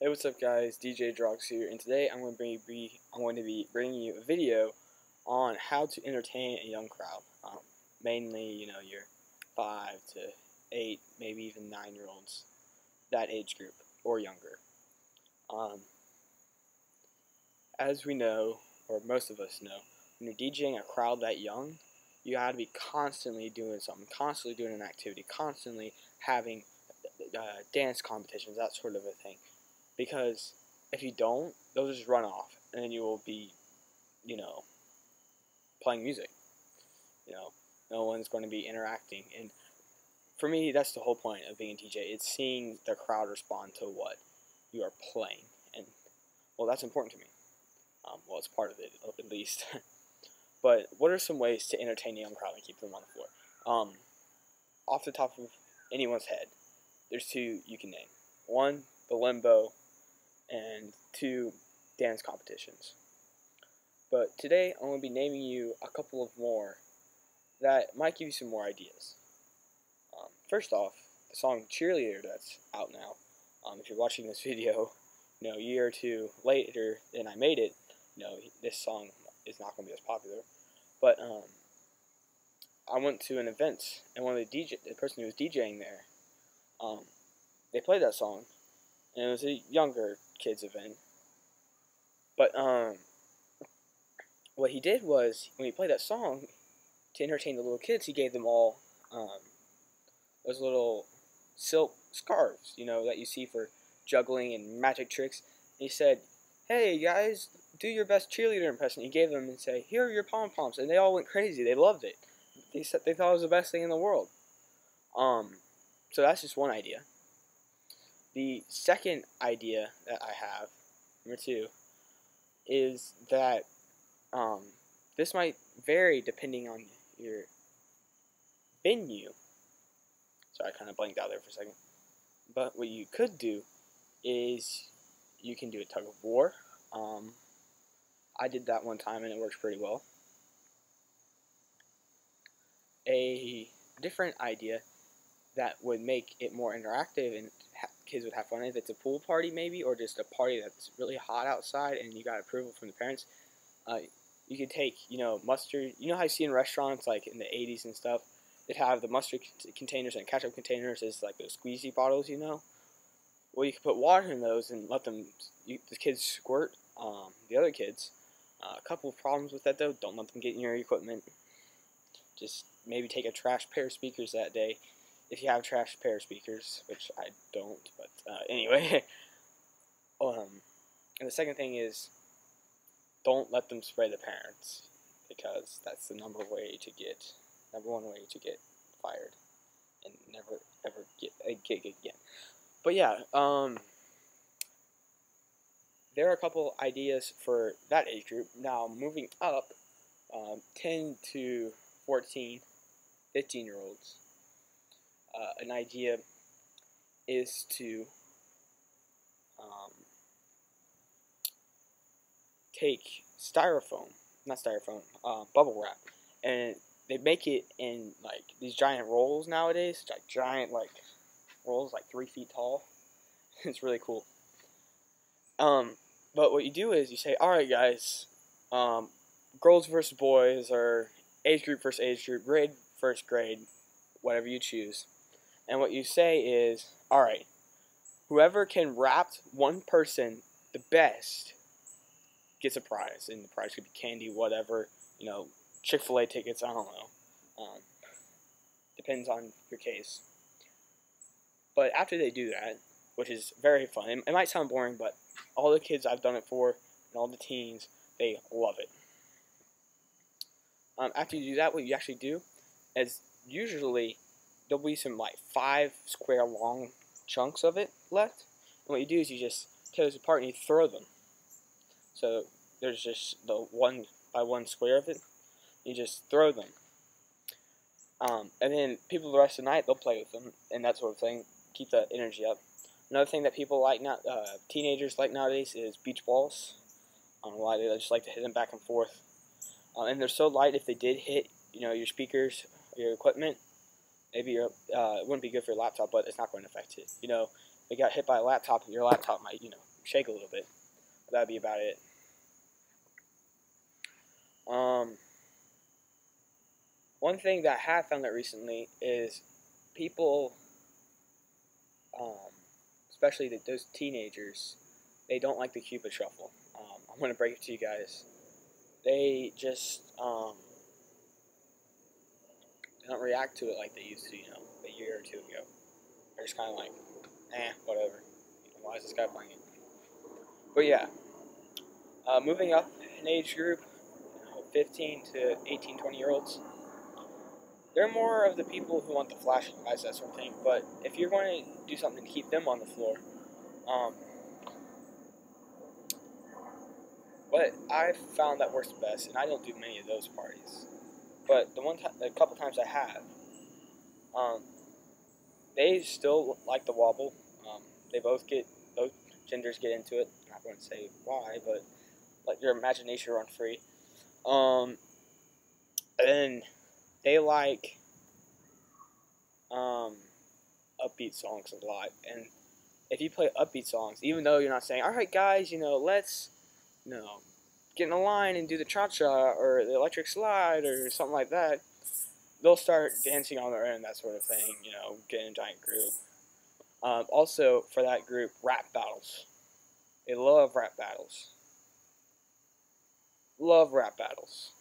Hey, what's up, guys? DJ DrawgZ here, and today I'm going to be bringing you a video on how to entertain a young crowd. Mainly, your 5 to 8, maybe even 9-year-olds, that age group or younger. As we know, or most of us know, when you're DJing a crowd that young, you got to be constantly doing something, constantly doing an activity, constantly having dance competitions, that sort of a thing. Because if you don't, they'll just run off, and then you will be, playing music. No one's going to be interacting. And for me, that's the whole point of being a DJ. It's seeing the crowd respond to what you are playing. And, well, that's important to me. Well, it's part of it, at least. But what are some ways to entertain a young crowd and keep them on the floor? Off the top of anyone's head, there's 2 you can name. 1, the limbo, and 2, dance competitions. But today I'm going to be naming you a couple of more that might give you some more ideas. First off, the song Cheerleader that's out now. If you're watching this video, a year or 2 later than I made it, this song is not going to be as popular. But I went to an event, and the person who was DJing there, they played that song, and it was a younger kids event. But what he did was, when he played that song, to entertain the little kids, he gave them all those little silk scarves, that you see for juggling and magic tricks. And he said, "Hey guys, do your best cheerleader impression." He gave them and said, "Here are your pom-poms," and they all went crazy. They loved it. They said they thought it was the best thing in the world. So that's just one idea. The second idea that I have, number 2, is that this might vary depending on your venue. Sorry, I kind of blanked out there for a second. But what you could do is you can do a Tug of War. I did that one time and it works pretty well. A different idea that would make it more interactive and kids would have fun, if it's a pool party maybe, or just a party that's really hot outside and you got approval from the parents, you could take, mustard. You know how you see in restaurants, like in the 80s and stuff, they'd have the mustard containers and ketchup containers as like those squeezy bottles, Well, you could put water in those and let the kids squirt the other kids. A couple of problems with that, though. Don't let them get in your equipment. Just maybe take a trash pair of speakers that day, if you have trash pair of speakers, which I don't, but anyway. And the second thing is, don't let them spray the parents, because that's the number one way to get fired and never ever get a gig again. But yeah, there are a couple ideas for that age group. Now moving up, 10 to 14, 15-year-olds. An idea is to take bubble wrap, and they make it in like these giant rolls nowadays, giant rolls like 3 feet tall. It's really cool. But what you do is you say, "Alright guys, girls versus boys, or age group versus age group, grade versus grade, whatever you choose." And what you say is, "Alright, whoever can wrap one person the best gets a prize." And the prize could be candy, whatever, ChickfilA tickets, I don't know. Depends on your case. But after they do that, which is very fun, it might sound boring, but all the kids I've done it for, and all the teens, they love it. After you do that, what you actually do is usually there'll be some 5 square long chunks of it left. And what you do is you just tear those apart and you throw them. So there's just the 1 by 1 square of it. You just throw them. And then people the rest of the night, they'll play with them and that sort of thing. Keep the energy up. Another thing that people like now, teenagers like nowadays, is beach balls. I don't know why, they just like to hit them back and forth. And they're so light, if they did hit, your speakers, or your equipment, maybe it wouldn't be good for your laptop, but it's not going to affect it. If you got hit by a laptop, your laptop might, shake a little bit. That'd be about it. One thing that I have found out recently is people, especially those teenagers, they don't like the Cupid shuffle. I'm going to break it to you guys. They just don't react to it like they used to, a year or two ago. They're just kind of like, whatever. Why is this guy playing it? But yeah, moving up in age group, 15 to 18, 20-year-olds, they're more of the people who want the flashing lights, that sort of thing. But if you're going to do something to keep them on the floor, what I've found that works best, and I don't do many of those parties, but a couple times I have, they still like the wobble. Both genders get into it. I'm not going to say why, but let your imagination run free. And they like upbeat songs a lot. And if you play upbeat songs, even though you're not saying, all right, guys, let's get in a line and do the cha-cha or the electric slide or something like that, they'll start dancing on their own, that sort of thing, get in a giant group. Also, for that group, rap battles. They love rap battles. Love rap battles.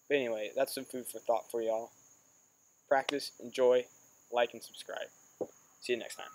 But anyway, that's some food for thought for y'all. Practice, enjoy, like, and subscribe. See you next time.